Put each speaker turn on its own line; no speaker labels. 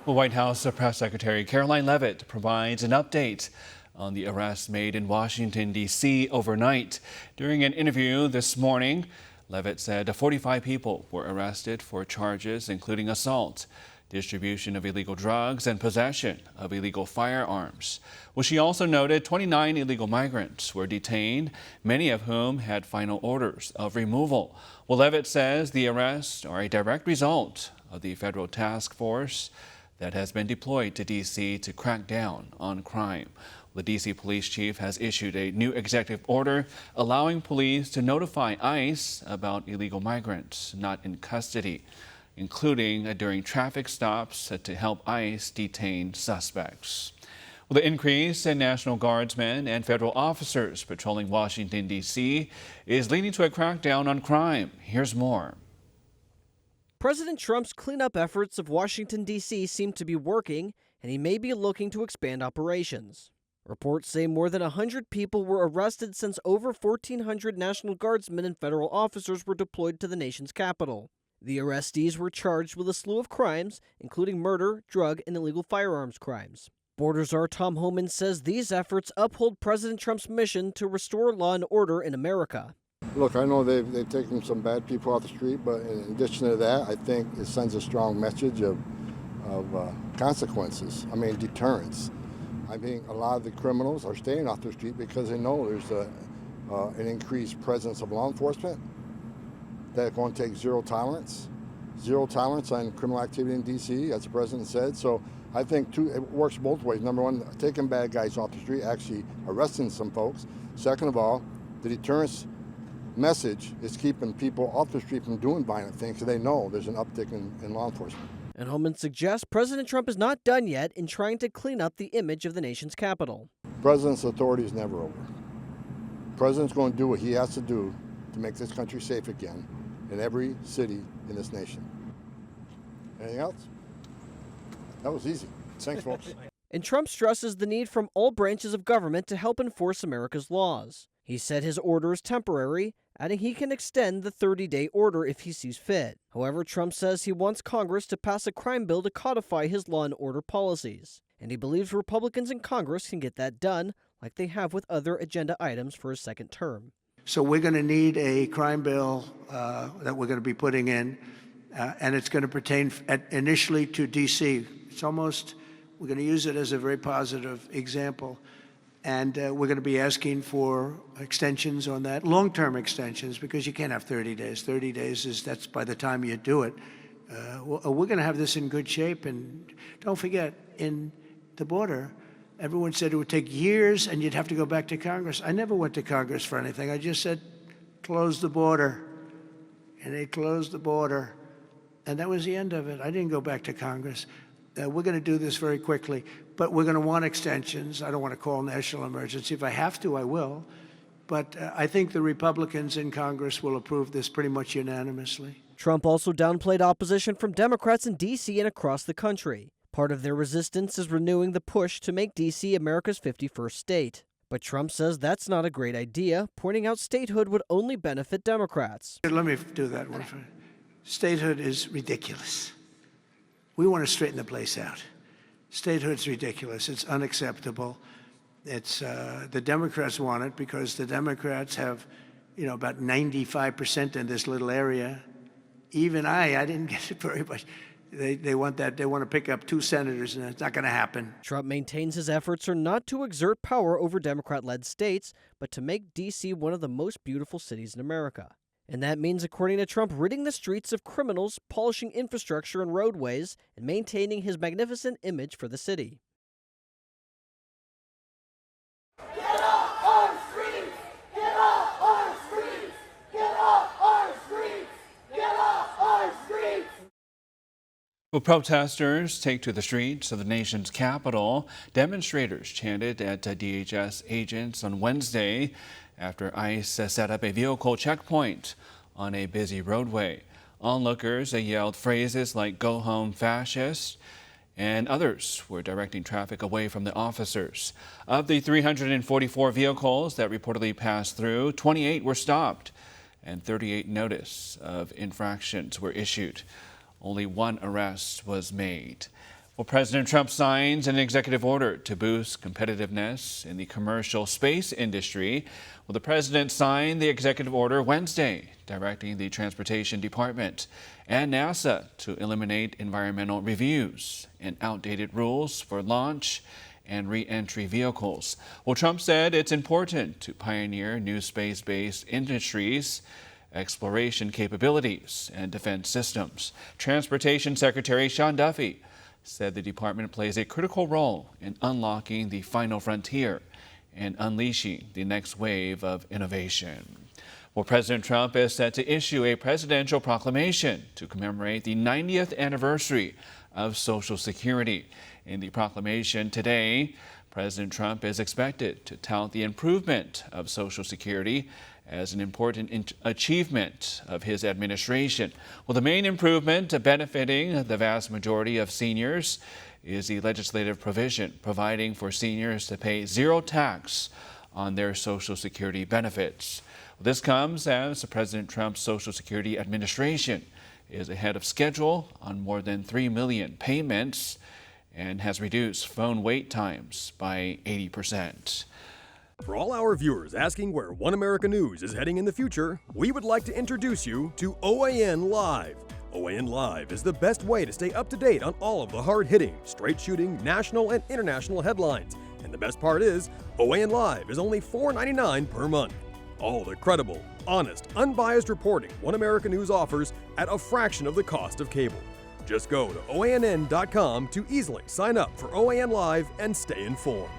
Well, White House Press Secretary Karoline Leavitt provides an update on the arrests made in Washington, D.C. overnight. During an interview this morning, Leavitt said 45 people were arrested for charges including assault, distribution of illegal drugs, and possession of illegal firearms. Well, she also noted 29 illegal migrants were detained, many of whom had final orders of removal. Well, Leavitt says the arrests are a direct result of the federal task force that has been deployed to D.C. to crack down on crime. The D.C. police chief has issued a new executive order allowing police to notify ICE about illegal migrants not in custody, including during traffic stops to help ICE detain suspects. Well, the increase in National Guardsmen and federal officers patrolling Washington, D.C. is leading to a crackdown on crime. Here's more.
President Trump's cleanup efforts of Washington, D.C. seem to be working, and he may be looking to expand operations. Reports say more than 100 people were arrested since over 1,400 National Guardsmen and federal officers were deployed to the nation's capital. The arrestees were charged with a slew of crimes, including murder, drug, and illegal firearms crimes. Border Czar Tom Homan says these efforts uphold President Trump's mission to restore law and order in America.
Look, I know they've taken some bad people off the street, but in addition to that, I think it sends a strong message of consequences. I mean, deterrence. I think a lot of the criminals are staying off the street because they know there's an increased presence of law enforcement that's going to take zero tolerance on criminal activity in D.C., as the president said. So I think it works both ways. Number one, taking bad guys off the street, actually arresting some folks. Second of all, the deterrence message is keeping people off the street from doing violent things, so they know there's an uptick in law enforcement.
And Homan suggests President Trump is not done yet in trying to clean up the image of the nation's capital.
The president's authority is never over. The president's going to do what he has to do to make this country safe again in every city in this nation. Anything else? That was easy. Thanks, folks.
And Trump stresses the need from all branches of government to help enforce America's laws. He said his order is temporary, adding he can extend the 30-day order if he sees fit. However, Trump says he wants Congress to pass a crime bill to codify his law and order policies. And he believes Republicans in Congress can get that done, like they have with other agenda items for his second term.
So we're going to need a crime bill that we're going to be putting in, and it's going to pertain initially to D.C. We're going to use it as a very positive example. And we're going to be asking for extensions on that, long-term extensions, because you can't have 30 days. 30 days that's by the time you do it. We're going to have this in good shape. And don't forget, in the border, everyone said it would take years and you'd have to go back to Congress. I never went to Congress for anything. I just said, close the border. And they closed the border. And that was the end of it. I didn't go back to Congress. We're going to do this very quickly, but we're going to want extensions. I don't want to call national emergency. If I have to, I will. But I think the Republicans in Congress will approve this pretty much unanimously.
Trump also downplayed opposition from Democrats in D.C. and across the country. Part of their resistance is renewing the push to make D.C. America's 51st state. But Trump says that's not a great idea, pointing out statehood would only benefit Democrats.
Let me do that one. Statehood is ridiculous. We want to straighten the place out. Statehood's ridiculous. It's unacceptable. It's the Democrats want it because the Democrats have, about 95% in this little area. Even I didn't get it very much. They want that. They want to pick up 2 senators, and it's not going to happen.
Trump maintains his efforts are not to exert power over Democrat-led states, but to make D.C. one of the most beautiful cities in America. And that means, according to Trump, ridding the streets of criminals, polishing infrastructure and roadways, and maintaining his magnificent image for the city.
Get off our streets! Get off our streets! Get off our streets! Get off our streets!
Well, protesters take to the streets of the nation's capital. Demonstrators chanted at DHS agents on Wednesday after ICE set up a vehicle checkpoint on a busy roadway. Onlookers yelled phrases like "Go home, fascist," and others were directing traffic away from the officers. Of the 344 vehicles that reportedly passed through, 28 were stopped and 38 notice of infractions were issued. Only 1 arrest was made. Well, President Trump signs an executive order to boost competitiveness in the commercial space industry. Well, the president signed the executive order Wednesday, directing the Transportation Department and NASA to eliminate environmental reviews and outdated rules for launch and re-entry vehicles. Well, Trump said it's important to pioneer new space-based industries, exploration capabilities, and defense systems. Transportation Secretary Sean Duffy said the department plays a critical role in unlocking the final frontier and unleashing the next wave of innovation. Well, President Trump is set to issue a presidential proclamation to commemorate the 90th anniversary of Social Security. In the proclamation today, President Trump is expected to tout the improvement of Social Security as an important achievement of his administration. Well, the main improvement benefiting the vast majority of seniors is the legislative provision providing for seniors to pay zero tax on their Social Security benefits. This comes as President Trump's Social Security administration is ahead of schedule on more than 3 million payments and has reduced phone wait times by 80%.
For all our viewers asking where One America News is heading in the future, we would like to introduce you to OAN Live. OAN Live is the best way to stay up to date on all of the hard-hitting, straight-shooting, national and international headlines. And the best part is, OAN Live is only $4.99 per month. All the credible, honest, unbiased reporting One America News offers at a fraction of the cost of cable. Just go to OANN.com to easily sign up for OAN Live and stay informed.